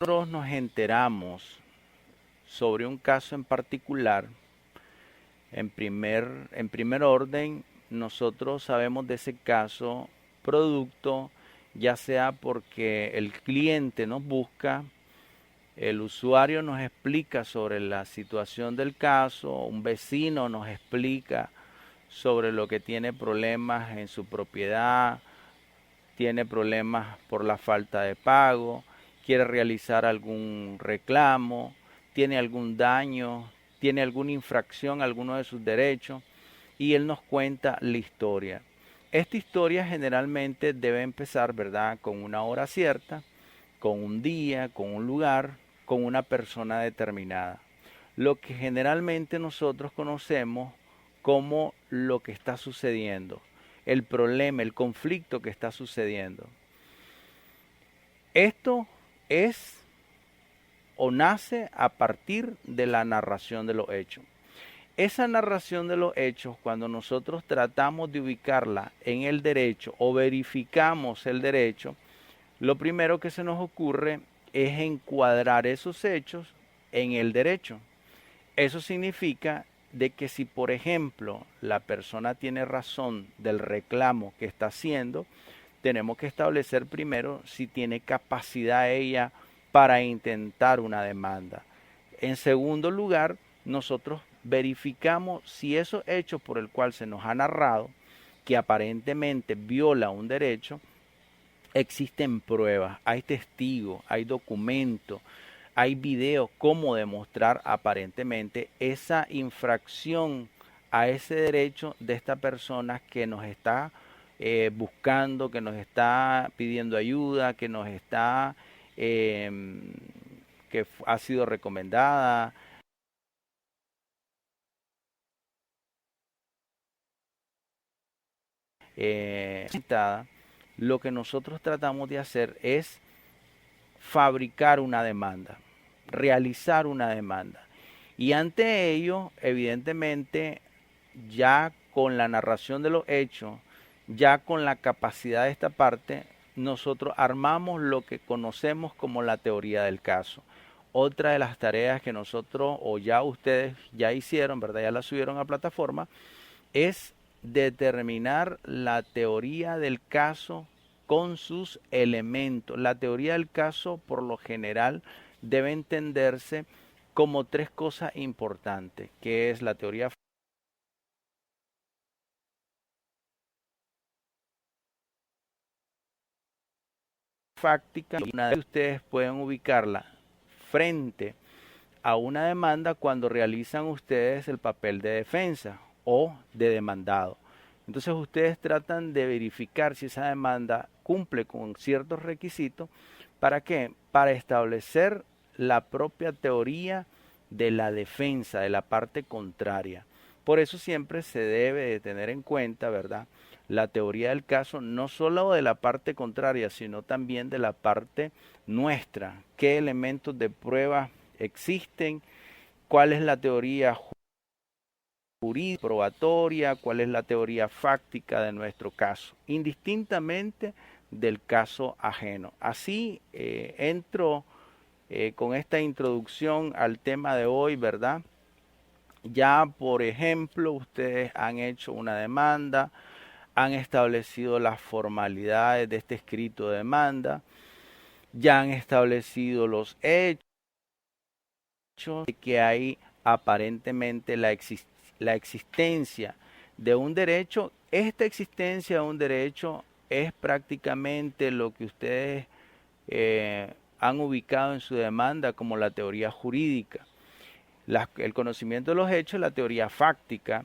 Nosotros nos enteramos sobre un caso en particular, en primer orden, nosotros sabemos de ese caso producto, ya sea porque el cliente nos busca, el usuario nos explica sobre la situación del caso, un vecino nos explica sobre lo que tiene problemas en su propiedad, tiene problemas por la falta de pago, quiere realizar algún reclamo, tiene algún daño, tiene alguna infracción a alguno de sus derechos y él nos cuenta la historia. Esta historia generalmente debe empezar, ¿verdad?, con una hora cierta, con un día, con un lugar, con una persona determinada. Lo que generalmente nosotros conocemos como lo que está sucediendo, el problema, el conflicto que está sucediendo. Esto es o nace a partir de la narración de los hechos. Esa narración de los hechos, cuando nosotros tratamos de ubicarla en el derecho o verificamos el derecho, lo primero que se nos ocurre es encuadrar esos hechos en el derecho. Eso significa de que si, por ejemplo, la persona tiene razón del reclamo que está haciendo, tenemos que establecer primero si tiene capacidad ella para intentar una demanda. En segundo lugar, nosotros verificamos si esos hechos por el cual se nos ha narrado, que aparentemente viola un derecho, existen pruebas, hay testigos, hay documentos, hay videos, cómo demostrar aparentemente esa infracción a ese derecho de esta persona que nos está buscando, que nos está pidiendo ayuda, que nos está, eh, que ha sido recomendada. Citada. Lo que nosotros tratamos de hacer es fabricar una demanda, realizar una demanda. Y ante ello, evidentemente, ya con la narración de los hechos, ya con la capacidad de esta parte, nosotros armamos lo que conocemos como la teoría del caso. Otra de las tareas que nosotros, o ya ustedes ya hicieron, ¿verdad? Ya la subieron a plataforma, es determinar la teoría del caso con sus elementos. La teoría del caso, por lo general, debe entenderse como tres cosas importantes, que es la teoría fáctica. Una de ustedes pueden ubicarla frente a una demanda cuando realizan ustedes el papel de defensa o de demandado. Entonces ustedes tratan de verificar si esa demanda cumple con ciertos requisitos. ¿Para qué? Para establecer la propia teoría de la defensa, de la parte contraria. Por eso siempre se debe de tener en cuenta, ¿verdad?, la teoría del caso, no solo de la parte contraria, sino también de la parte nuestra. ¿Qué elementos de prueba existen? ¿Cuál es la teoría jurídica probatoria? ¿Cuál es la teoría fáctica de nuestro caso? Indistintamente del caso ajeno. Así entro con esta introducción al tema de hoy, ¿verdad? Ya, por ejemplo, ustedes han hecho una demanda, han establecido las formalidades de este escrito de demanda, ya han establecido los hechos de que hay aparentemente la existencia de un derecho. Esta existencia de un derecho es prácticamente lo que ustedes han ubicado en su demanda como la teoría jurídica. El conocimiento de los hechos, la teoría fáctica,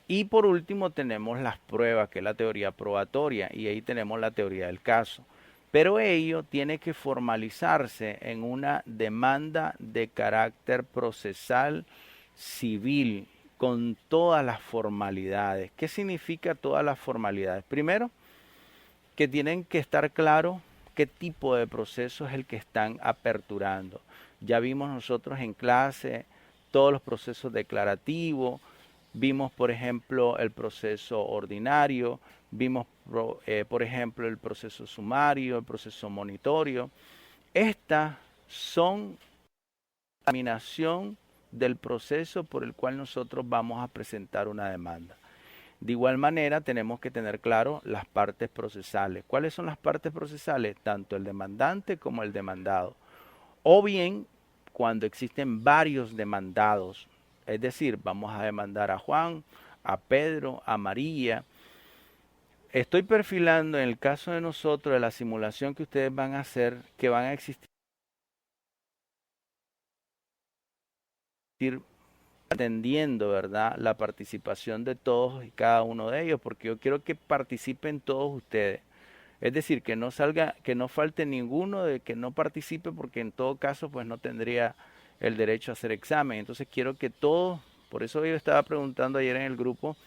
y por último tenemos las pruebas, que es la teoría probatoria, y ahí tenemos la teoría del caso. Pero ello tiene que formalizarse en una demanda de carácter procesal civil, con todas las formalidades. ¿Qué significa todas las formalidades? Primero, que tienen que estar claros qué tipo de proceso es el que están aperturando. Ya vimos nosotros en clase todos los procesos declarativos, vimos por ejemplo el proceso ordinario, vimos por ejemplo el proceso sumario, el proceso monitorio. Esta son la terminación del proceso por el cual nosotros vamos a presentar una demanda. De igual manera, tenemos que tener claro las partes procesales. ¿Cuáles son las partes procesales? Tanto el demandante como el demandado. O bien, cuando existen varios demandados, es decir, vamos a demandar a Juan, a Pedro, a María. Estoy perfilando en el caso de nosotros, de la simulación que ustedes van a hacer, que van a existir atendiendo, ¿verdad?, la participación de todos y cada uno de ellos, porque yo quiero que participen todos ustedes. Es decir, que no salga, que no falte ninguno de que no participe, porque en todo caso, pues no tendría el derecho a hacer examen. Entonces quiero que todos, por eso yo estaba preguntando ayer en el grupo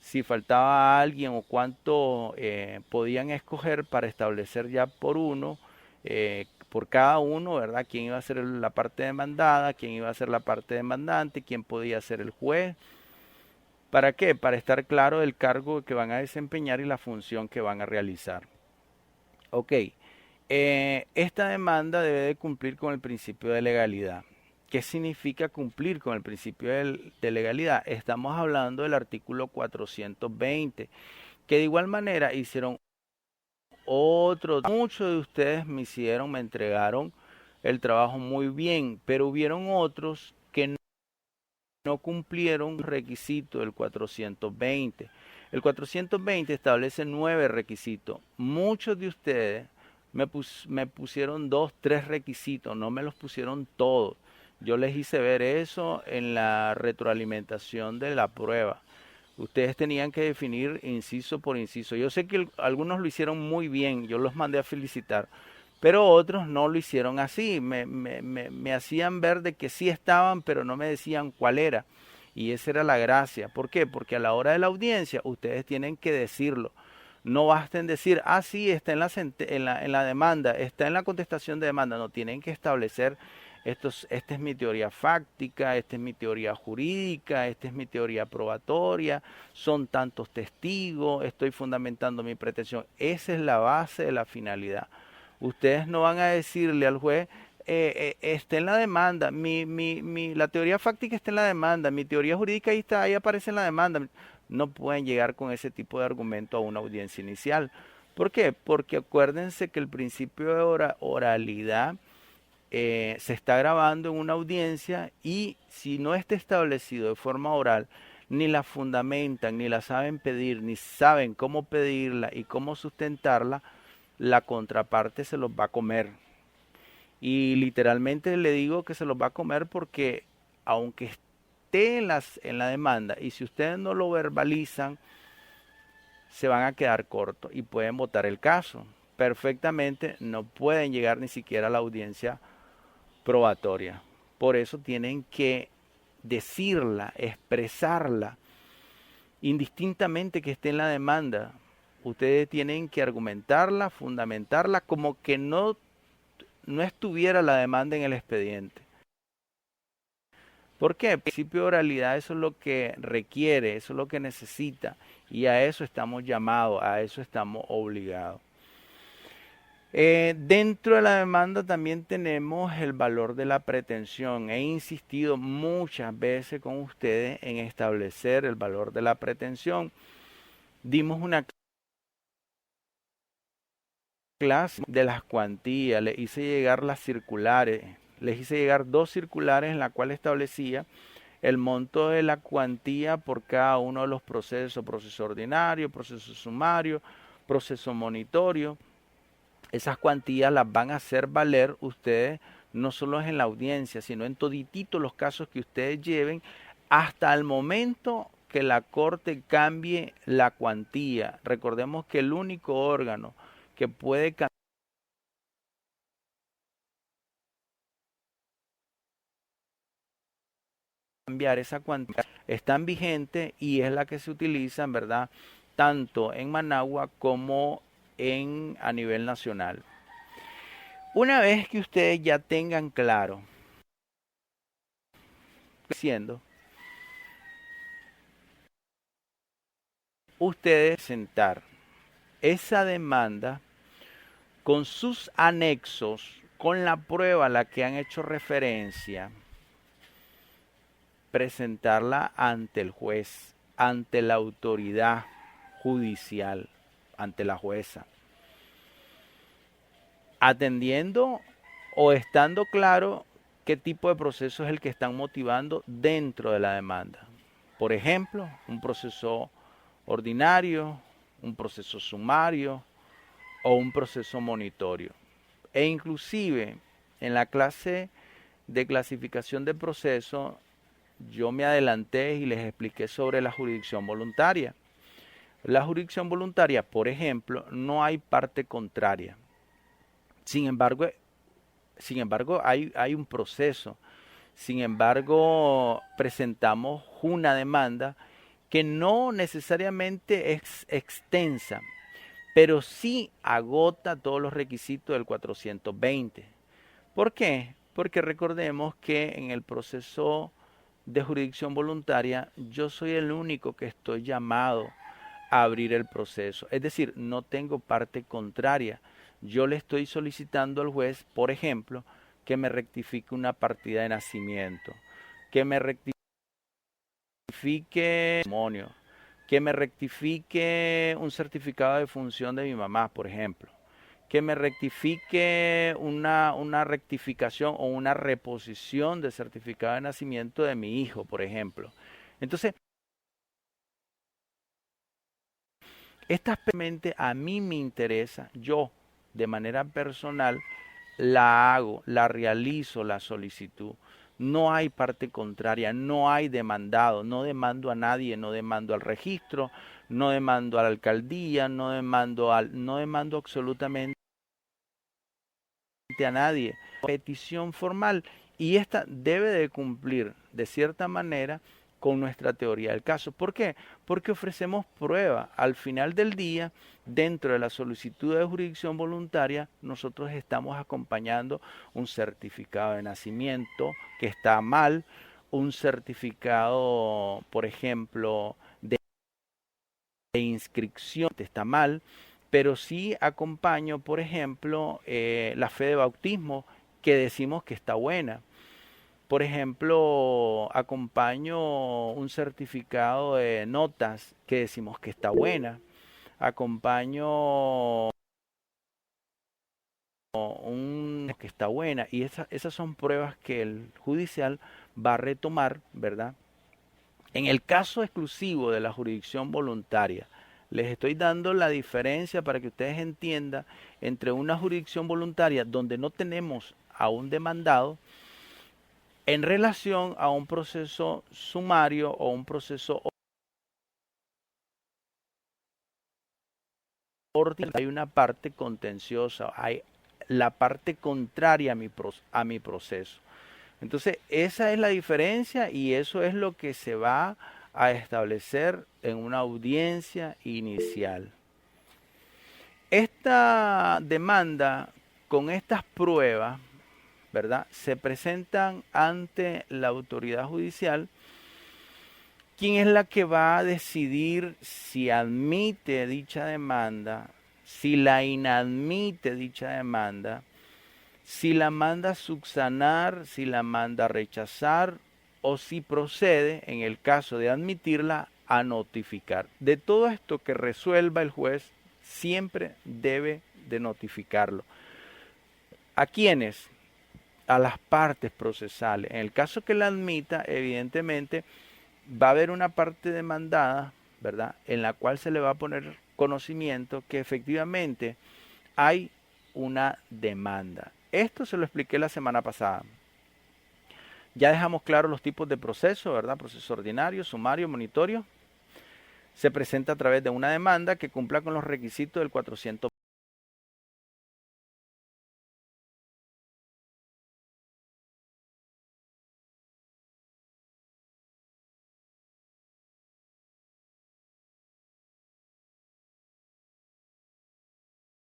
si faltaba alguien o cuánto podían escoger para establecer ya por uno, por cada uno, ¿verdad? Quién iba a ser la parte demandada, quién iba a ser la parte demandante, quién podía ser el juez. ¿Para qué? Para estar claro del cargo que van a desempeñar y la función que van a realizar. Ok, esta demanda debe de cumplir con el principio de legalidad. ¿Qué significa cumplir con el principio de legalidad? Estamos hablando del artículo 420, que de igual manera hicieron muchos de ustedes me entregaron el trabajo muy bien, pero hubieron otros que no cumplieron el requisito del 420. El 420 establece 9 requisitos. Muchos de ustedes me pusieron 2, 3 requisitos, no me los pusieron todos. Yo les hice ver eso en la retroalimentación de la prueba. Ustedes tenían que definir inciso por inciso. Yo sé que algunos lo hicieron muy bien, yo los mandé a felicitar, pero otros no lo hicieron así. Me hacían ver de que sí estaban, pero no me decían cuál era. Y esa era la gracia. ¿Por qué? Porque a la hora de la audiencia ustedes tienen que decirlo. No basta en decir, ah, sí, está en la demanda, está en la contestación de demanda. No, tienen que establecer, esta es mi teoría fáctica, esta es mi teoría jurídica, esta es mi teoría probatoria, son tantos testigos, estoy fundamentando mi pretensión. Esa es la base de la finalidad. Ustedes no van a decirle al juez, está en la demanda, la teoría fáctica está en la demanda, mi teoría jurídica ahí está, ahí aparece en la demanda. No pueden llegar con ese tipo de argumento a una audiencia inicial. ¿Por qué? Porque acuérdense que el principio de oralidad se está grabando en una audiencia y si no está establecido de forma oral, ni la fundamentan, ni la saben pedir, ni saben cómo pedirla y cómo sustentarla, la contraparte se los va a comer. Y literalmente le digo que se los va a comer porque aunque esté en la demanda y si ustedes no lo verbalizan, se van a quedar cortos y pueden votar el caso. Perfectamente no pueden llegar ni siquiera a la audiencia probatoria. Por eso tienen que decirla, expresarla, indistintamente que esté en la demanda. Ustedes tienen que argumentarla, fundamentarla como que no estuviera la demanda en el expediente. ¿Por qué? El principio de oralidad, eso es lo que requiere, eso es lo que necesita y a eso estamos llamados, a eso estamos obligados. Dentro de la demanda también tenemos el valor de la pretensión. He insistido muchas veces con ustedes en establecer el valor de la pretensión. Dimos una clase de las cuantías, les hice llegar las circulares, les hice llegar 2 circulares en la cual establecía el monto de la cuantía por cada uno de los procesos, proceso ordinario, proceso sumario, proceso monitorio. Esas cuantías las van a hacer valer ustedes no solo en la audiencia, sino en todititos los casos que ustedes lleven hasta el momento que la corte cambie la cuantía. Recordemos que el único órgano que puede cambiar esa cuantía están vigente y es la que se utiliza, en verdad, tanto en Managua como a nivel nacional. Una vez que ustedes ya tengan claro, diciendo, ustedes sentar esa demanda con sus anexos con la prueba a la que han hecho referencia, presentarla ante el juez, ante la autoridad judicial, ante la jueza, atendiendo o estando claro qué tipo de proceso es el que están motivando dentro de la demanda. Por ejemplo, un proceso ordinario, un proceso sumario o un proceso monitorio. E inclusive en la clase de clasificación de proceso yo me adelanté y les expliqué sobre la jurisdicción voluntaria. La jurisdicción voluntaria, por ejemplo, no hay parte contraria. Sin embargo, hay un proceso. Sin embargo, presentamos una demanda que no necesariamente es extensa, pero sí agota todos los requisitos del 420. ¿Por qué? Porque recordemos que en el proceso de jurisdicción voluntaria yo soy el único que estoy llamado a abrir el proceso. Es decir, no tengo parte contraria. Yo le estoy solicitando al juez, por ejemplo, que me rectifique una partida de nacimiento, que me rectifique matrimonio, que me rectifique un certificado de función de mi mamá, por ejemplo, que me rectifique una rectificación o una reposición de certificado de nacimiento de mi hijo, por ejemplo. Entonces, esta experimente a mí me interesa, yo de manera personal la hago, la realizo la solicitud. No hay parte contraria, no hay demandado, no demando a nadie, no demando al registro, no demando a la alcaldía, no demando absolutamente a nadie. Petición formal y esta debe de cumplir de cierta manera con nuestra teoría del caso. ¿Por qué? Porque ofrecemos prueba. Al final del día, dentro de la solicitud de jurisdicción voluntaria, nosotros estamos acompañando un certificado de nacimiento que está mal, un certificado, por ejemplo, de inscripción que está mal, pero sí acompaño, por ejemplo, la fe de bautismo que decimos que está buena. Por ejemplo, acompaño un certificado de notas que decimos que está buena. Acompaño un que está buena. Y esas son pruebas que el judicial va a retomar, ¿verdad? En el caso exclusivo de la jurisdicción voluntaria, les estoy dando la diferencia para que ustedes entiendan entre una jurisdicción voluntaria donde no tenemos a un demandado en relación a un proceso sumario o un proceso ordinario. Hay una parte contenciosa, hay la parte contraria a mi proceso. Entonces, esa es la diferencia y eso es lo que se va a establecer en una audiencia inicial. Esta demanda con estas pruebas, ¿verdad?, se presentan ante la autoridad judicial, quien es la que va a decidir si admite dicha demanda, si la inadmite dicha demanda, si la manda a subsanar, si la manda a rechazar o si procede, en el caso de admitirla, a notificar. De todo esto que resuelva el juez, siempre debe de notificarlo. ¿A quiénes? A las partes procesales. En el caso que la admita, evidentemente, va a haber una parte demandada, ¿verdad?, en la cual se le va a poner conocimiento que efectivamente hay una demanda. Esto se lo expliqué la semana pasada. Ya dejamos claros los tipos de proceso, ¿verdad? Proceso ordinario, sumario, monitorio. Se presenta a través de una demanda que cumpla con los requisitos del 420.